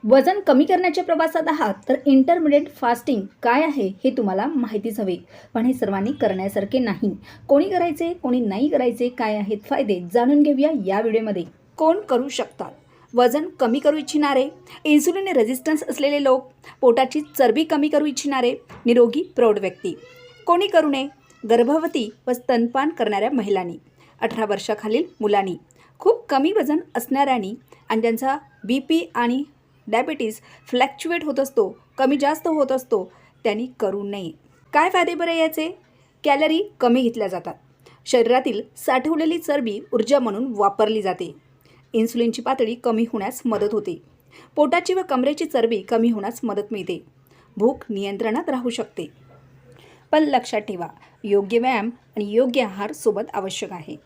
वजन कमी करण्याच्या प्रवासात आहात तर इंटरमिडिएट फास्टिंग काय आहे हे तुम्हाला माहितीच हवे, पण हे सर्वांनी करण्यासारखे नाही. कोणी करायचे, कोणी नाही करायचे, काय आहेत फायदे जाणून घेऊया या व्हिडिओमध्ये. कोण करू शकतात? वजन कमी करू इच्छिणारे, इन्सुलिन रेझिस्टन्स असलेले लोक, पोटाची चरबी कमी करू इच्छिणारे, निरोगी प्रौढ व्यक्ती. कोणी करू नये? गर्भवती व स्तनपान करणाऱ्या महिलांनी, 18 वर्षाखालील मुलांनी, खूप कमी वजन असणाऱ्यांनी आणि ज्यांचा BP आणि डायबिटीज फ्लॅक्च्युएट होत असतो, कमी जास्त होत असतो, त्यांनी करू नये. काय फायदे बरे याचे? कॅलरी कमी घेतल्या जातात. शरीरातील साठवलेली चरबी ऊर्जा म्हणून वापरली जाते. इन्सुलिनची पातळी कमी होण्यास मदत होते. पोटाची व कमरेची चरबी कमी होण्यास मदत मिळते. भूक नियंत्रणात राहू शकते. पण लक्षात ठेवा, योग्य व्यायाम आणि योग्य आहार सोबत आवश्यक आहे.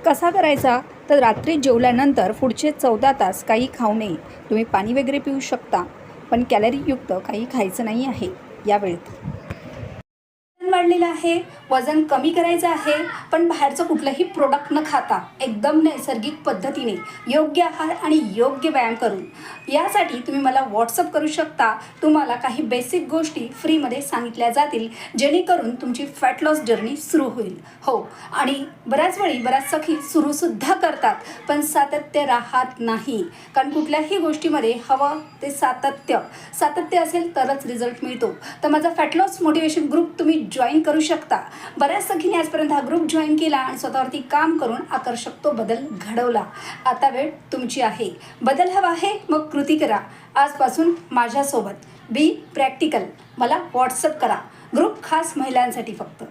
कसा करायचा? तर रात्री जेवल्यानंतर पुढचे 14 तास काही खाऊ नये. तुम्ही पाणी वगैरे पिऊ शकता, पण कॅलरीयुक्त काही खायचं नाही आहे या वेळेत. वजन वाढलेलं आहे, वजन कमी करायचं आहे, पण बाहेरचं कुठलंही प्रोडक्ट न खाता एकदम नैसर्गिक पद्धतीने योग्य आहार आणि योग्य व्यायाम करून, यासाठी तुम्ही मला व्हॉट्सअप करू शकता. तुम्हाला काही बेसिक गोष्टी फ्रीमध्ये सांगितल्या जातील, जेणेकरून तुमची फॅट लॉस जर्नी सुरू होईल. हो, आणि बऱ्याच वेळी बऱ्याच सखी सुरूसुद्धा करतात, पण सातत्य राहत नाही. कारण कुठल्याही गोष्टीमध्ये हवं ते सातत्य असेल तरच रिझल्ट मिळतो. तर माझा फॅट लॉस मोटिवेशन ग्रुप तुम्ही जॉईन करू शकता. बऱ्याच सखींनी आजपर्यंत हा ग्रुप जॉईन केला आणि स्वतःवरती काम करून आकर्षक तो बदल घडवला. आता वेळ तुमची आहे. बदल हवा आहे, मग कृती करा. आजपासून माझ्यासोबत बी प्रॅक्टिकल मला व्हॉट्सअप करा. ग्रुप खास महिलांसाठी फक्त.